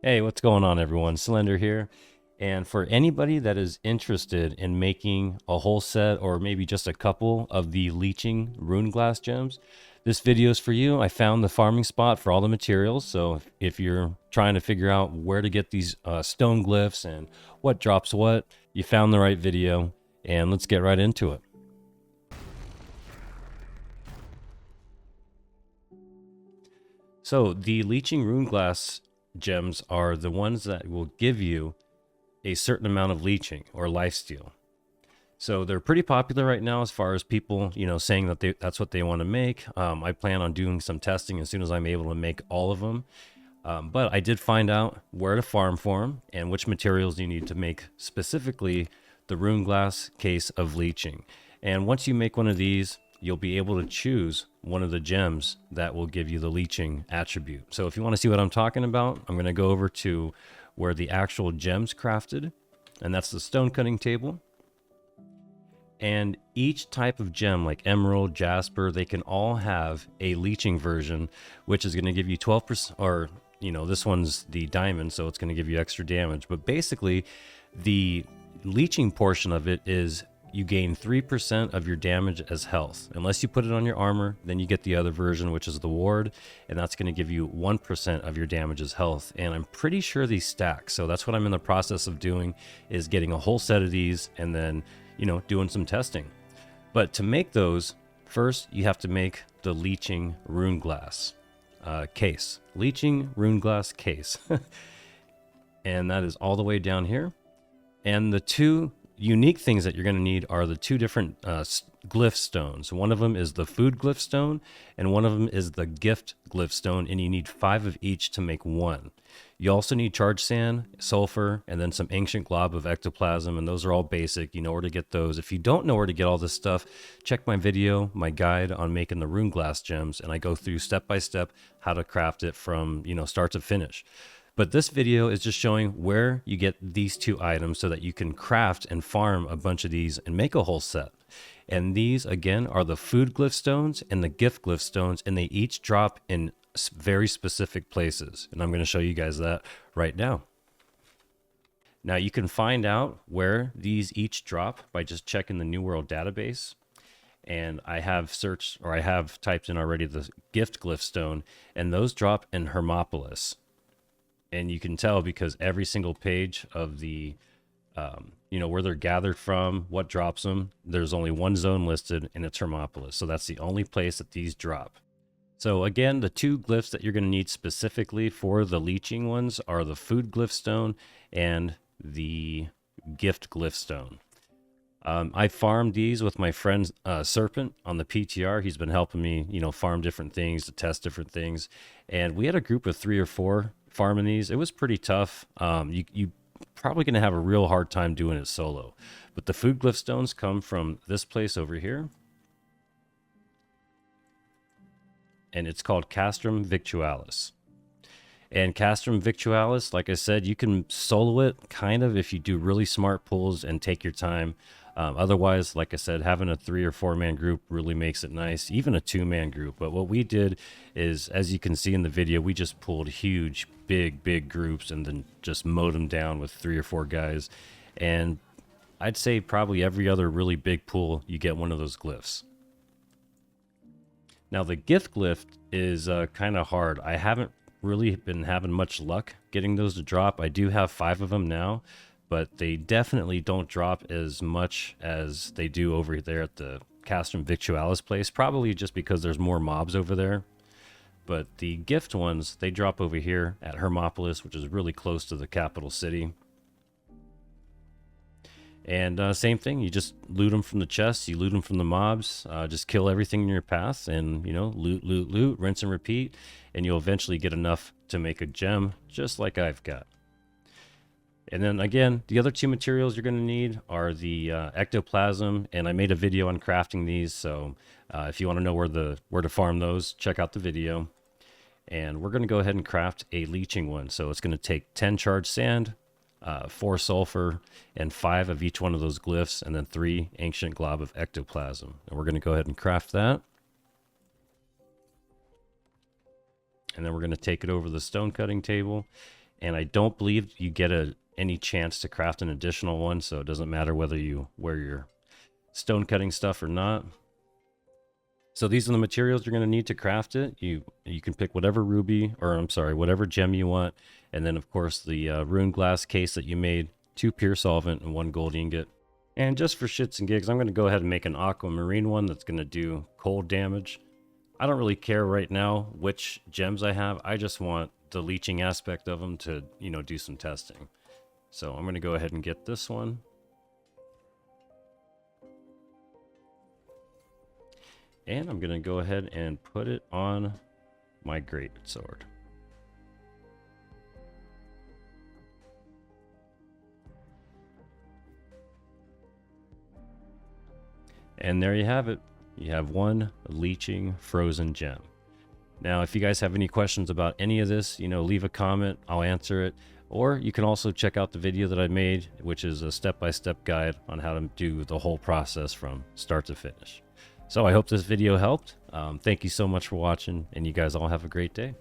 Hey, what's going on, everyone? Slender here. And for anybody that is interested in making a whole set or maybe just a couple of the Leeching Runeglass gems, this video is for you. I found the farming spot for all the materials. So if you're trying to figure out where to get these stone glyphs and what drops what, you found the right video. And let's get right into it. So the Leeching Runeglass gems are the ones that will give you a certain amount of leeching or lifesteal. So they're pretty popular right now as far as people, saying that that's what they want to make. I plan on doing some testing as soon as I'm able to make all of them. But I did find out where to farm for them and which materials you need to make specifically the Runeglass case of leeching. And once you make one of these, you'll be able to choose one of the gems that will give you the leeching attribute. So if you want to see what I'm talking about, I'm going to go over to where the actual gems crafted, and that's the Stonecutting table. And each type of gem, like emerald, jasper, they can all have a leeching version, which is going to give you 12%, or this one's the diamond, so it's going to give you extra damage. But basically, the leeching portion of it is you gain 3% of your damage as health. Unless you put it on your armor, then you get the other version, which is the ward, and that's going to give you 1% of your damage as health. And I'm pretty sure these stack, so that's what I'm in the process of doing, is getting a whole set of these and then, doing some testing. But to make those, first you have to make the Leeching Runeglass case. Leeching Runeglass case. And that is all the way down here. And the two unique things that you're going to need are the two different glyph stones. One of them is the food glyph stone, and one of them is the gift glyph stone, and you need 5 of each to make one. You also need charged sand, sulfur, and then some ancient glob of ectoplasm, and those are all basic. You know where to get those. If you don't know where to get all this stuff, check my video, my guide on making the Runeglass gems, and I go through step by step how to craft it from start to finish. But this video is just showing where you get these two items so that you can craft and farm a bunch of these and make a whole set. And these, again, are the food glyph stones and the gift glyph stones, and they each drop in very specific places. And I'm going to show you guys that right now. Now, you can find out where these each drop by just checking the New World database. And I have searched, or I have typed in already, the gift glyph stone, and those drop in Hermopolis. And you can tell because every single page of the, where they're gathered from, what drops them, there's only one zone listed, and it's Hermopolis. So that's the only place that these drop. So again, the two glyphs that you're going to need specifically for the leeching ones are the food glyph stone and the gift glyph stone. I farmed these with my friend Serpent on the PTR. He's been helping me, farm different things, to test different things. And we had a group of 3 or 4 farming these. It was pretty tough. You probably going to have a real hard time doing it solo. But the food glyph stones come from this place over here. And it's called Castrum Victualis. And Castrum Victualis, like I said, you can solo it kind of if you do really smart pulls and take your time. Otherwise, like I said, having a 3 or 4 man group really makes it nice, even a 2-man group. But what we did is, as you can see in the video, we just pulled huge, big groups and then just mowed them down with 3 or 4 guys. And I'd say probably every other really big pull, you get one of those glyphs. Now, the gift glyph is kind of hard. I haven't really been having much luck getting those to drop. I do have 5 of them now, but they definitely don't drop as much as they do over there at the Castrum Victualis place, probably just because there's more mobs over there. But the gift ones, they drop over here at Hermopolis, which is really close to the capital city. And same thing, you just loot them from the chests, you loot them from the mobs, just kill everything in your path, and loot, rinse and repeat, and you'll eventually get enough to make a gem, just like I've got. And then again, the other 2 materials you're going to need are the ectoplasm, and I made a video on crafting these, so if you want to know where to farm those, check out the video. And we're going to go ahead and craft a leeching one. So it's going to take 10 charged sand, 4 sulfur, and 5 of each one of those glyphs, and then 3 ancient glob of ectoplasm. And we're going to go ahead and craft that. And then we're going to take it over the stone cutting table. and I don't believe you get any chance to craft an additional one, so it doesn't matter whether you wear your stone cutting stuff or not. So these are the materials you're going to need to craft it. You can pick whatever ruby, or I'm sorry, whatever gem you want, and then of course the rune glass case that you made, 2 pure solvent and 1 gold ingot. And just for shits and gigs, I'm going to go ahead and make an aquamarine one that's going to do cold damage. I don't really care right now which gems I have. I just want the leeching aspect of them to, you know, do some testing. So I'm going to go ahead and get this one. And I'm going to go ahead and put it on my great sword. And there you have it. You have 1 leeching frozen gem. Now, if you guys have any questions about any of this, you know, leave a comment. I'll answer it. Or you can also check out the video that I made, which is a step-by-step guide on how to do the whole process from start to finish. So I hope this video helped. Thank you so much for watching, and you guys all have a great day.